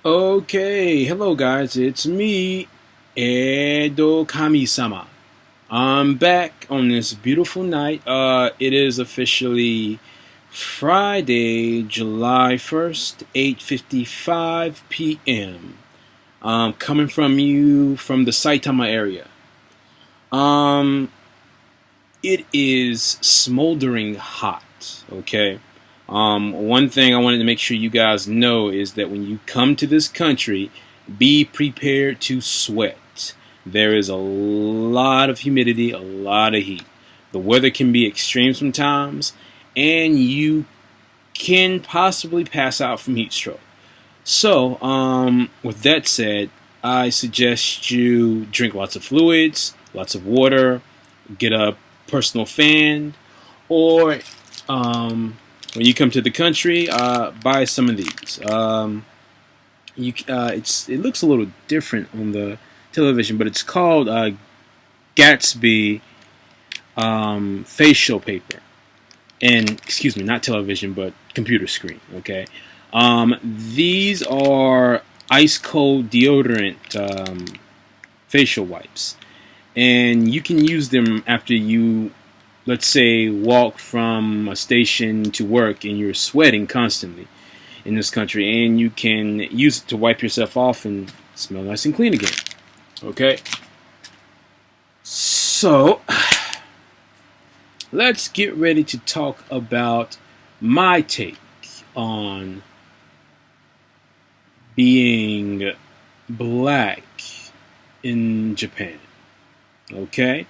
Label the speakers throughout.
Speaker 1: Okay, hello guys, it's me, Edo Kami-sama. I'm back on this beautiful night. It is officially Friday, July 1st, 8:55 p.m. Coming from you from the Saitama area. Um, it is smoldering hot, okay? One thing I wanted to make sure you guys know is that when you come to this country, be prepared to sweat. There is a lot of humidity, a lot of heat. The weather can be extreme sometimes, and you can possibly pass out from heat stroke. So, with that said, I suggest you drink lots of fluids, lots of water, get a personal fan, or when you come to the country, buy some of these. It looks a little different on the television, but it's called Gatsby facial paper. And excuse me, not television, but computer screen. Okay, these are ice cold deodorant facial wipes, and you can use them after you, let's say, walk from a station to work and you're sweating constantly in this country, and you can use it to wipe yourself off and smell nice and clean again. Okay? So, let's get ready to talk about my take on being black in Japan. Okay?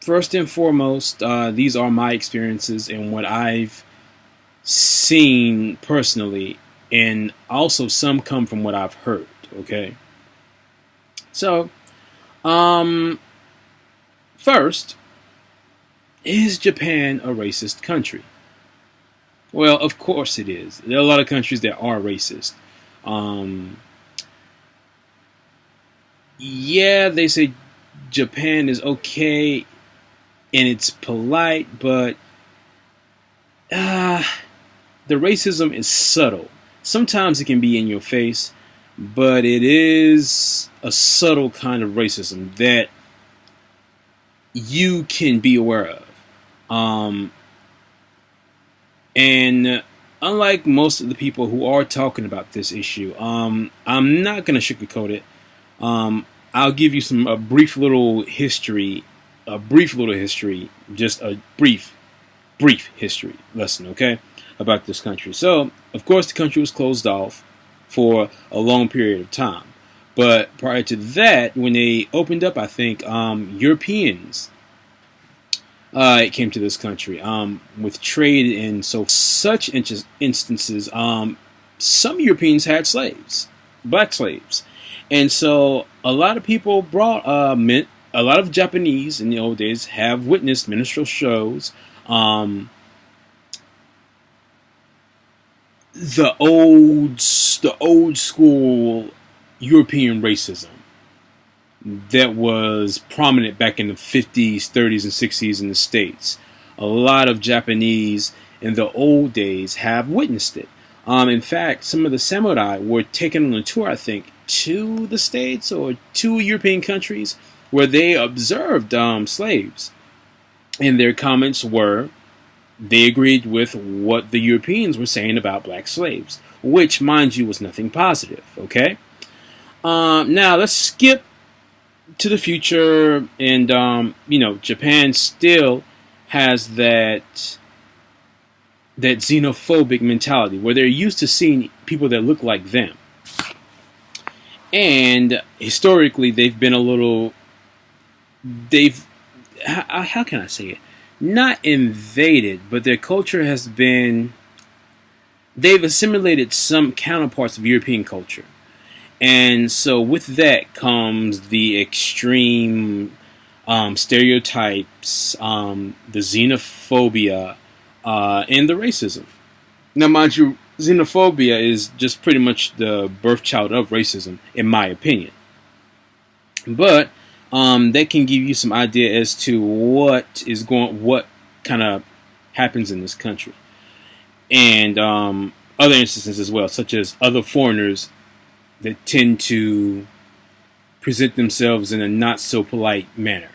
Speaker 1: First and foremost, these are my experiences and what I've seen personally, and also some come from what I've heard. Okay, so first, is Japan a racist country? Well, of course it is. There are a lot of countries that are racist. Yeah, they say Japan is okay and it's polite, but the racism is subtle. Sometimes it can be in your face, but it is a subtle kind of racism that you can be aware of. And unlike most of the people who are talking about this issue, I'm not going to sugarcoat it. I'll give you a brief little history, just a brief history lesson, okay, about this country. So, of course, the country was closed off for a long period of time. But prior to that, when they opened up, I think Europeans came to this country with trade, and so such instances, some Europeans had slaves, black slaves, and so a lot of people brought a lot of Japanese in the old days have witnessed minstrel shows. The old school European racism that was prominent back in the 50s, 30s, and 60s in the States. A lot of Japanese in the old days have witnessed it. In fact, some of the samurai were taken on a tour, I think, to the States or to European countries where they observed slaves. And their comments were, they agreed with what the Europeans were saying about black slaves, which, mind you, was nothing positive, okay? Now, let's skip to the future, and, Japan still has that xenophobic mentality where they're used to seeing people that look like them. And historically, they've been how can I say it? Not invaded, but their culture has been, they've assimilated some counterparts of European culture. And so with that comes the extreme stereotypes, the xenophobia, and the racism. Now, mind you, xenophobia is just pretty much the birth child of racism, in my opinion. But that can give you some idea as to what kind of happens in this country. And other instances as well, such as other foreigners that tend to present themselves in a not so polite manner.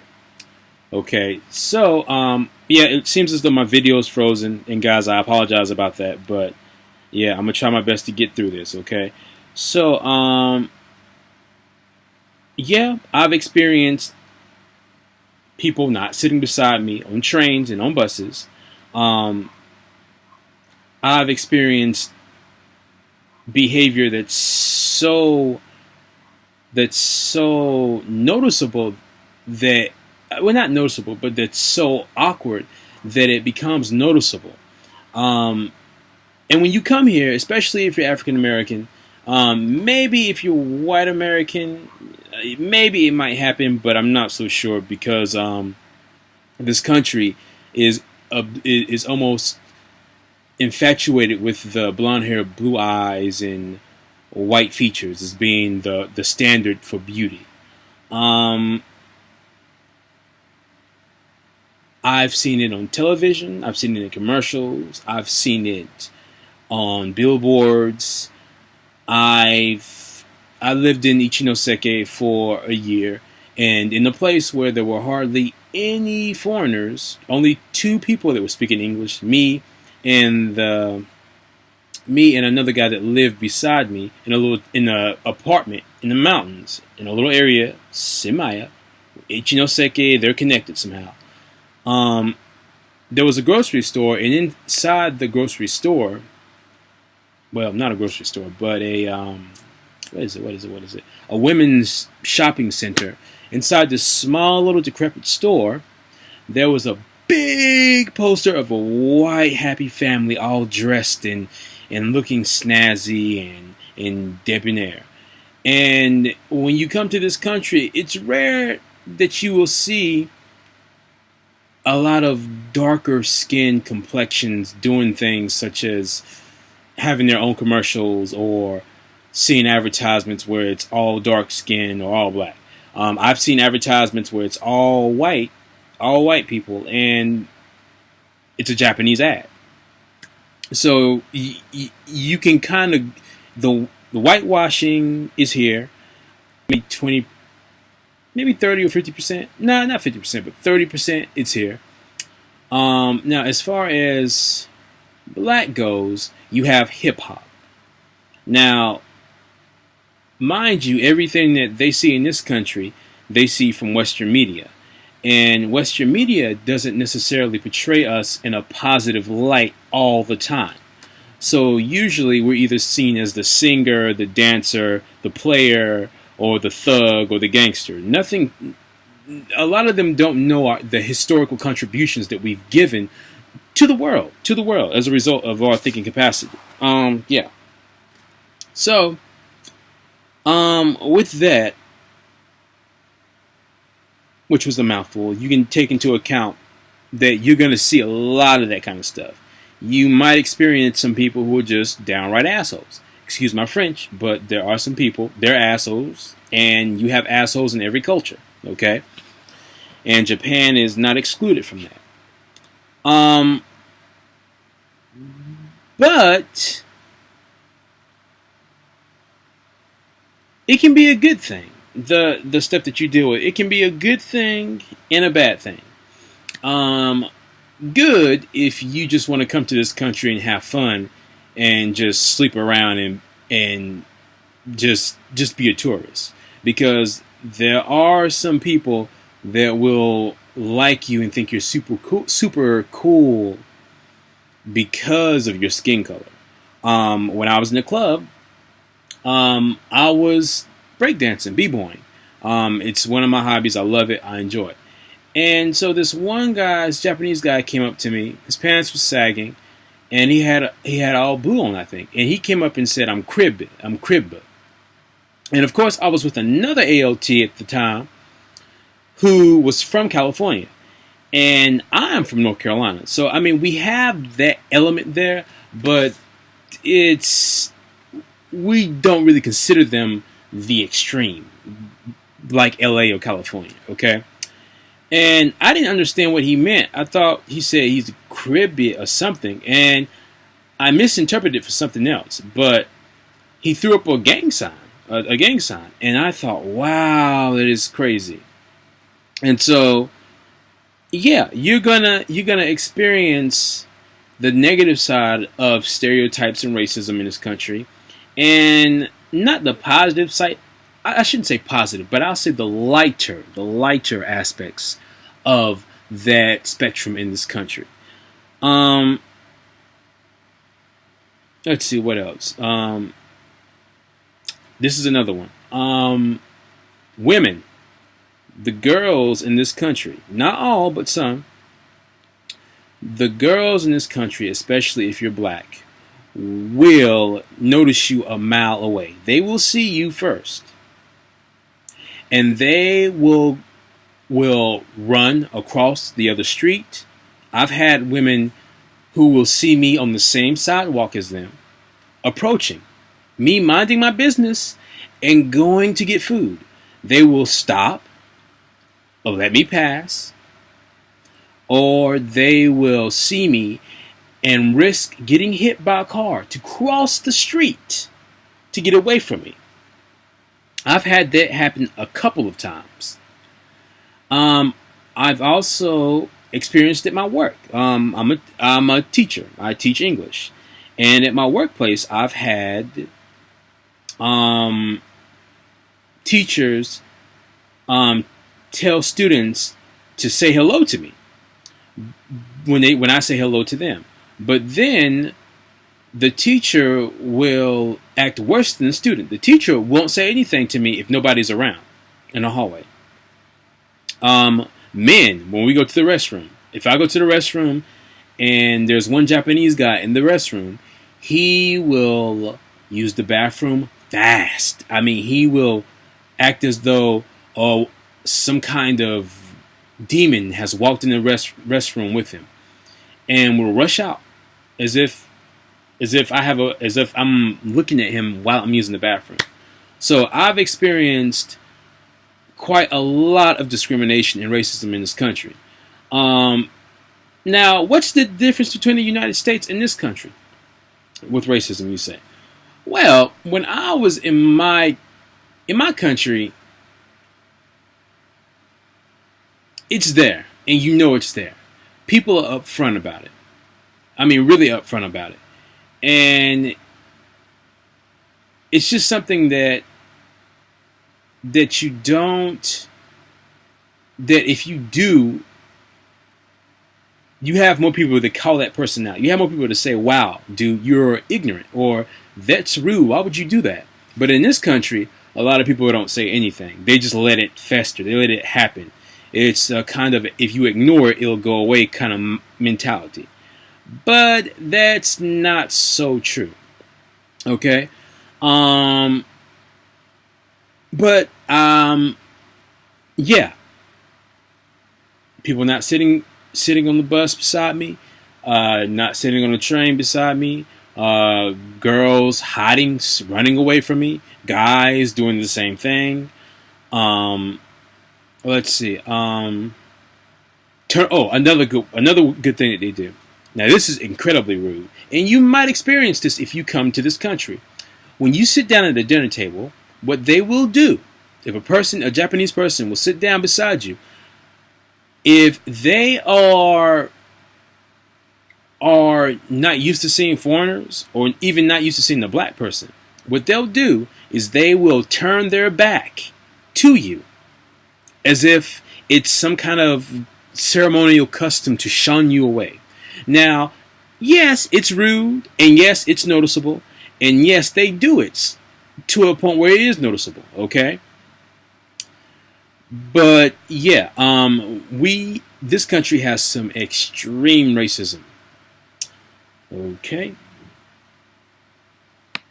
Speaker 1: Okay, so yeah, it seems as though my video is frozen, and guys, I apologize about that, but yeah, I'm gonna try my best to get through this. Okay, so yeah, I've experienced people not sitting beside me on trains and on buses. Um, I've experienced behavior that's so noticeable that, well, not noticeable, but that's so awkward that it becomes noticeable. Um, and when you come here, especially if you're African American, maybe if you're white American, maybe it might happen, but I'm not so sure because this country is almost infatuated with the blonde hair, blue eyes, and white features as being the standard for beauty. Um, I've seen it on television. I've seen it in commercials. I've seen it on billboards. I lived in Ichinoseki for a year, and in a place where there were hardly any foreigners, only two people that were speaking English, and me and another guy that lived beside me in a apartment in the mountains in a little area, Semaya, Ichinoseki. They're connected somehow. Um, there was a grocery store, and inside the grocery store, well, not a grocery store, but a what is it? A women's shopping center. Inside this small little decrepit store, there was a big poster of a white happy family all dressed and looking snazzy and debonair. And when you come to this country, it's rare that you will see a lot of darker skinned complexions doing things such as having their own commercials or seeing advertisements where it's all dark skin or all black. I've seen advertisements where it's all white people, and it's a Japanese ad. So you can kind of the whitewashing is here. Maybe 20, maybe 30 or 50%. No, not 50%, but 30%. It's here. Now, as far as black goes, you have hip hop. Now, mind you, everything that they see in this country, they see from Western media. And Western media doesn't necessarily portray us in a positive light all the time. So usually we're either seen as the singer, the dancer, the player, or the thug, or the gangster. A lot of them don't know the historical contributions that we've given to the world, as a result of our thinking capacity. Yeah. So, with that, which was a mouthful, you can take into account that you're going to see a lot of that kind of stuff. You might experience some people who are just downright assholes. Excuse my French, but there are some people, they're assholes, and you have assholes in every culture, okay? And Japan is not excluded from that. But it can be a good thing. The stuff that you deal with, it can be a good thing and a bad thing. Good if you just want to come to this country and have fun and just sleep around and just be a tourist, because there are some people that will like you and think you're super cool because of your skin color. When I was in the club, I was breakdancing, b-boying. It's one of my hobbies. I love it. I enjoy it. And so this one Japanese guy, came up to me. His pants were sagging, and he had all blue on, I think. And he came up and said, "I'm crib." And of course, I was with another ALT at the time who was from California, and I am from North Carolina. So I mean, we have that element there, but we don't really consider them the extreme, like LA or California, okay? And I didn't understand what he meant. I thought he said he's a crib or something, and I misinterpreted it for something else, but he threw up a gang sign, and I thought, wow, that is crazy. And so, yeah, you're gonna experience the negative side of stereotypes and racism in this country, and not the positive side. I shouldn't say positive, but I'll say the lighter aspects of that spectrum in this country. Um, let's see what else. This is another one. Women, the girls in this country, not all, but some, the girls in this country, especially if you're black, will notice you a mile away. They will see you first, and they will run across the other street. I've had women who will see me on the same sidewalk as them, approaching me, minding my business and going to get food. They will stop or let me pass, or they will see me and risk getting hit by a car to cross the street to get away from me. I've had that happen a couple of times. I've also experienced it at my work. I'm a teacher. I teach English, and at my workplace, I've had teachers tell students to say hello to me when I say hello to them. But then the teacher will act worse than the student. The teacher won't say anything to me if nobody's around in the hallway. Men, when we go to the restroom, if I go to the restroom and there's one Japanese guy in the restroom, he will use the bathroom fast. I mean, he will act as though some kind of demon has walked in the restroom with him, and will rush out as if I'm looking at him while I'm using the bathroom. So I've experienced quite a lot of discrimination and racism in this country. Now, what's the difference between the United States and this country with racism, you say? Well, when I was in my country, it's there, and you know it's there. People are upfront about it. I mean, really upfront about it. And it's just something that you don't, that if you do, you have more people that call that person out. You have more people to say, wow, dude, you're ignorant, or that's rude. Why would you do that? But in this country, a lot of people don't say anything. They just let it fester. They let it happen. It's a kind of, if you ignore it, it'll go away kind of mentality. But that's not so true. Okay? Yeah. People not sitting on the bus beside me, not sitting on the train beside me, girls hiding, running away from me, guys doing the same thing. Let's see. Another good thing that they do. Now, this is incredibly rude, and you might experience this if you come to this country. When you sit down at the dinner table, what they will do, if a Japanese person will sit down beside you, if they are not used to seeing foreigners, or even not used to seeing a black person, what they'll do is they will turn their back to you, as if it's some kind of ceremonial custom to shun you away. Now, yes, it's rude, and yes, it's noticeable, and yes, they do it to a point where it is noticeable, okay? But yeah, this country has some extreme racism. Okay.